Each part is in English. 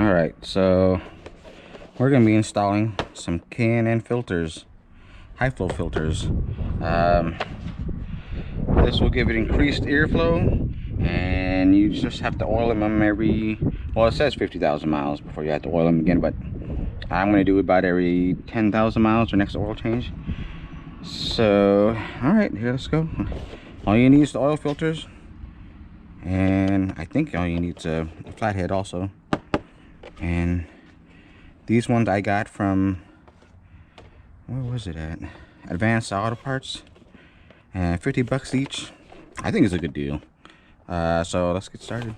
Alright, so we're going to be installing some K&N filters, high flow filters. This will give it increased airflow, and you just have to oil them every, well, it says 50,000 miles before you have to oil them again, but I'm going to do it about every 10,000 miles or next oil change. So, alright, here, let's go. All you need is the oil filters, and I think all you need is a flathead also. And these ones I got from, where was it at? Advanced Auto Parts, and 50 bucks each. I think it's a good deal. So let's get started.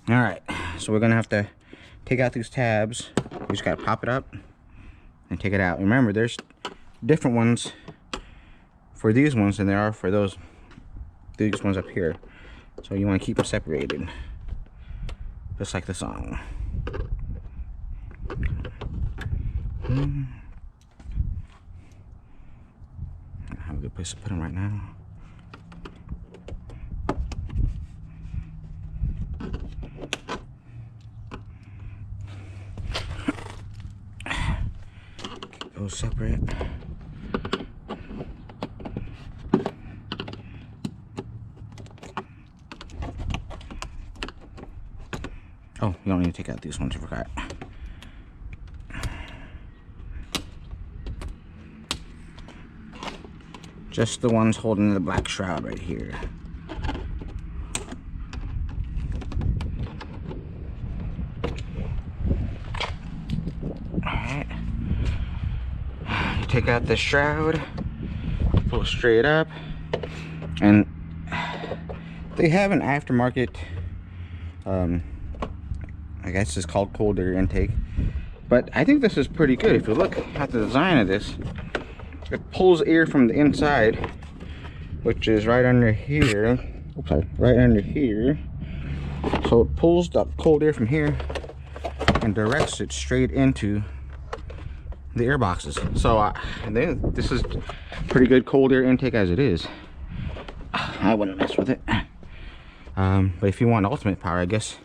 Alright, so we're gonna have to take out these tabs. You just gotta pop it up and take it out. Remember, there's different ones for these ones than there are for these ones up here. So you want to keep them separated, just like the song. I have a good place to put them right now. Keep those separate. Oh, you don't need to take out these ones, I forgot. Just the ones holding the black shroud right here. Alright. You take out the shroud, pull it straight up, and they have an aftermarket, I guess it's called cold air intake, but I think this is pretty good. If you look at the design of this, it pulls air from the inside, which is right under here. Oops, sorry, right under here. So it pulls the cold air from here and directs it straight into the air boxes. So this is pretty good cold air intake as it is. I wouldn't mess with it. But if you want ultimate power, I guess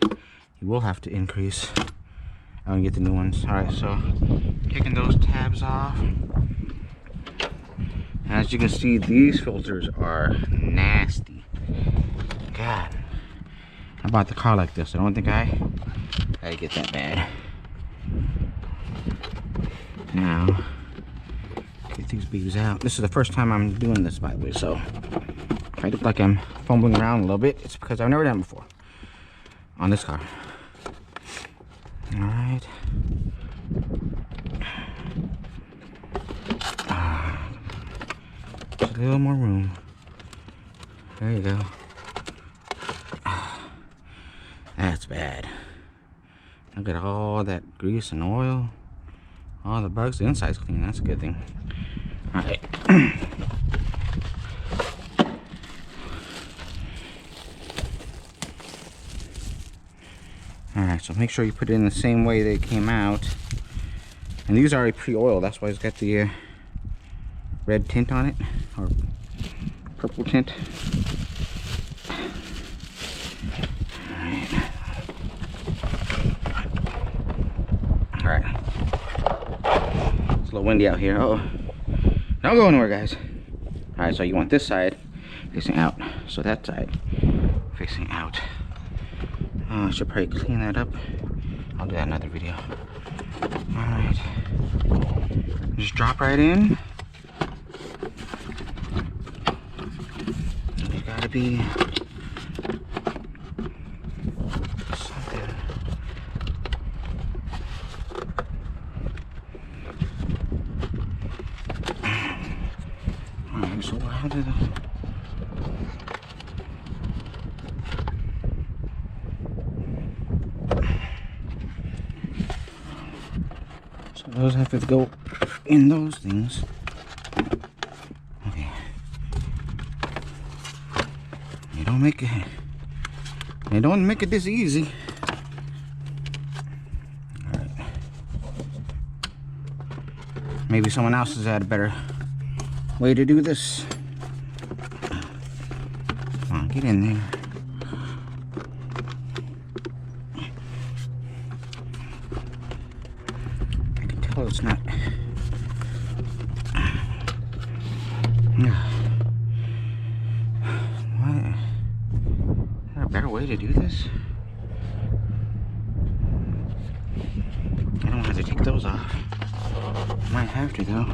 you will have to increase and get the new ones. All right, so taking those tabs off. As you can see, these filters are nasty. God, I bought the car like this. I don't think I get that bad. Now, get these beads out. This is the first time I'm doing this, by the way, so if I look like I'm fumbling around a little bit, it's because I've never done it before on this car. All right. Just a little more room. There you go. That's bad. Look at all that grease and oil. All the bugs. The inside's clean. That's a good thing. All right. Alright, so make sure you put it in the same way they came out. And these are already pre-oiled, that's why it's got the red tint on it, or purple tint. Alright. It's a little windy out here. Uh oh. Don't go anywhere, guys. Alright, so you want this side facing out. So that side facing out. I should probably clean that up. I'll do that in another video. Alright. Just drop right in. There's gotta be something. Alright, so how did those have to go in those things. Okay. They don't make it this easy. All right. Maybe someone else has had a better way to do this. Come on, get in there. it's not. What? Is there a better way to do this? I don't have to take those off. Might have to though.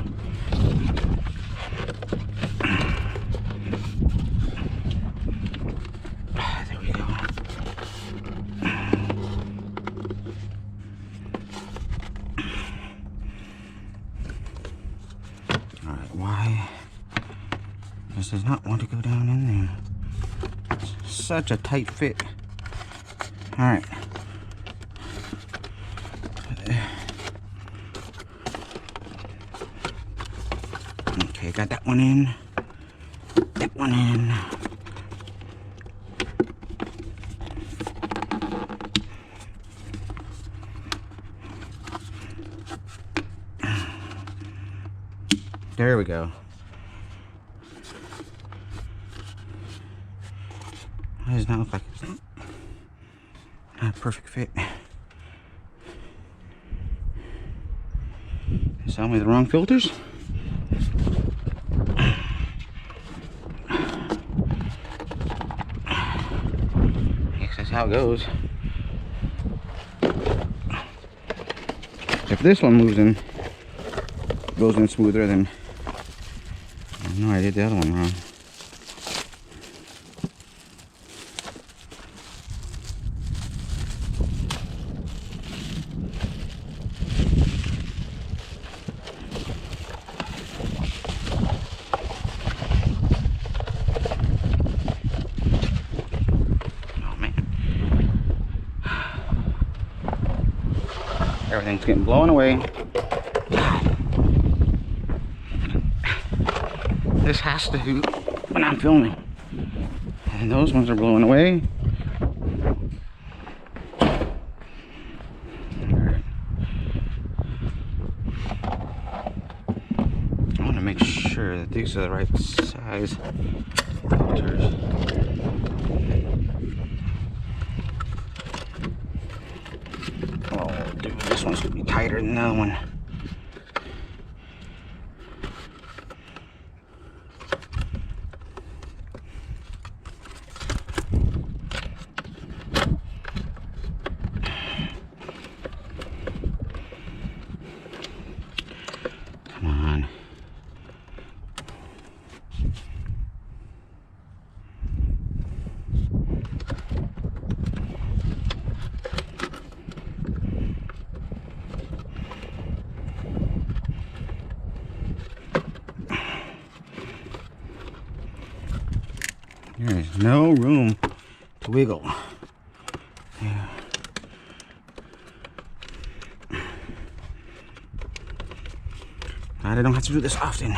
There we go. Alright, why? This does not want to go down in there. It's such a tight fit. Alright. Okay, got that one in. That one in. There we go. That does not look like it's not a perfect fit. They sell me the wrong filters. That's how it goes. If this one moves in, goes in smoother, then I know I did the other one wrong. Everything's getting blown away. This has to hoot when I'm filming. And those ones are blowing away. I want to make sure that these are the right size filters. Oh, dude, this one's gonna be tighter than the other one. Come on. There is no room to wiggle. Yeah. Glad I don't have to do this often.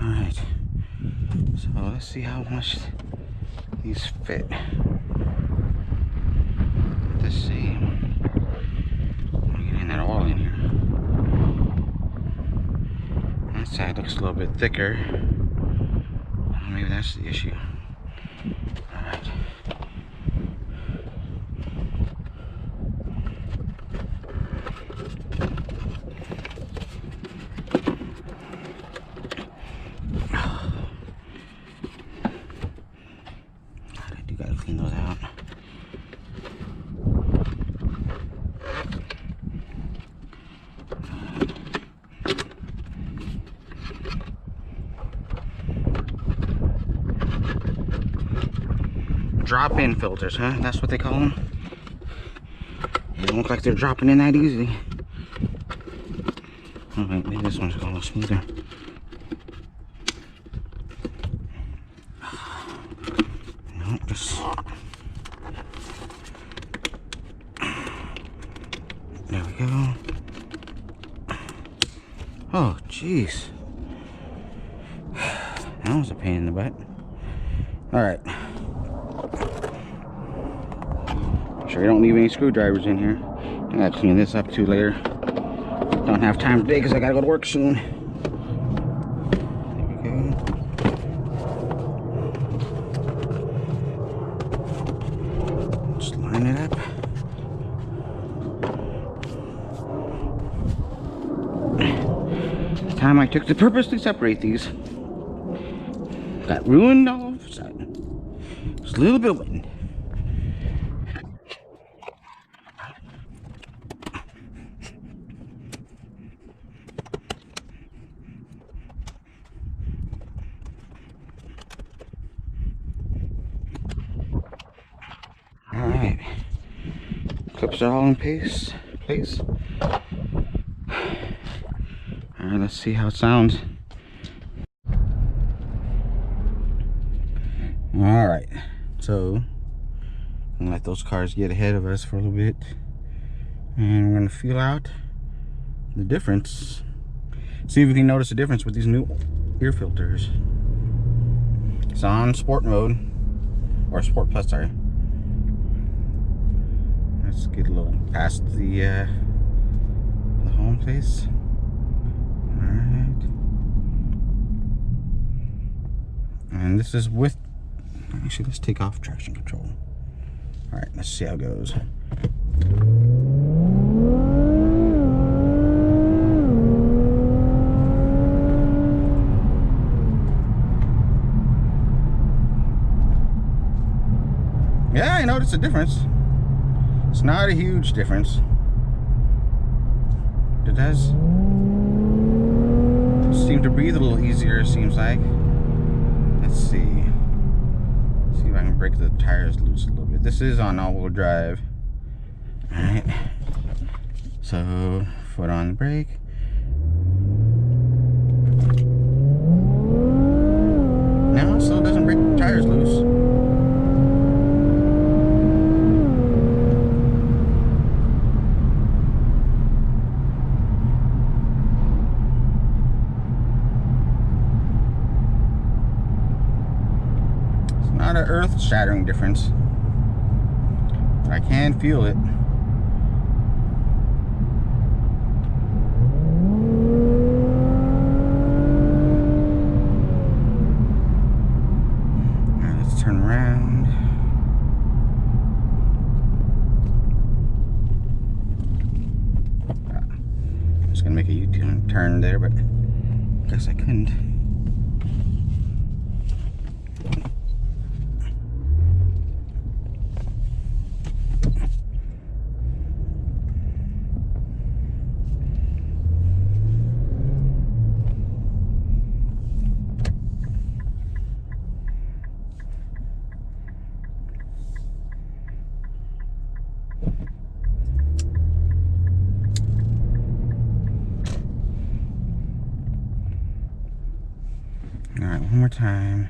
Alright. So let's see how much these fit. Let's see. I'm getting that all in here. That side looks a little bit thicker. Maybe that's the issue. Alright. I do gotta clean those out. Drop-in filters, huh? That's what they call them. They don't look like they're dropping in that easily. Oh wait, maybe this one's a little smoother. No, just there we go. Oh, jeez. That was a pain in the butt. All right. Sure you don't leave any screwdrivers in here. I gotta clean this up too later. Don't have time today because I gotta go to work soon. There we go. Just line it up. time I took to purposely separate these, got ruined all of a sudden. Just a little bit of wind. Alright. Clips are all in place. Alright, let's see how it sounds. Alright, so I'm gonna let those cars get ahead of us for a little bit, and we're gonna feel out the difference. See if we can notice a difference with these new ear filters. It's on sport mode, or sport plus, sorry. Let's get a little past the home place. Alright. And this is with, actually let's take off traction control. Alright, let's see how it goes. Yeah, I noticed a difference. It's not a huge difference. It does seem to breathe a little easier, it seems like. Let's see. See if I can break the tires loose a little bit. This is on all-wheel drive. Alright. So, foot on the brake. No, still doesn't break the tires loose. Not an earth-shattering difference, but I can feel it. Alright, let's turn around. I'm just gonna make a U-turn there, but I guess I couldn't. Alright, one more time.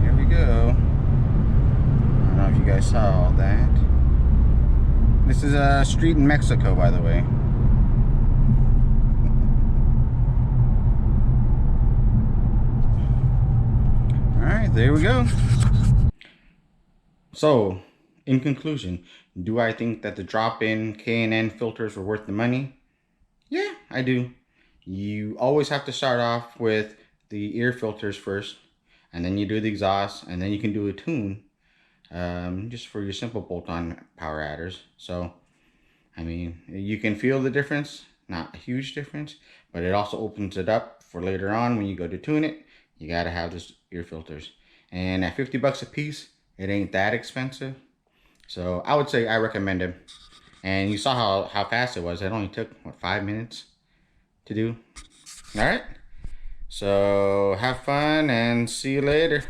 Here we go. I don't know if you guys saw all that. This is a street in Mexico, by the way. There we go. So, in conclusion, do I think that the drop-in K&N filters were worth the money? Yeah, I do. You always have to start off with the ear filters first, and then you do the exhaust, and then you can do a tune, just for your simple bolt-on power adders. So, I mean, you can feel the difference, not a huge difference, but it also opens it up for later on when you go to tune it. You gotta have this ear filters. And at 50 bucks a piece, it ain't that expensive. So I would say I recommend it. And you saw how fast it was. It only took, what, 5 minutes to do? All right. So have fun and see you later.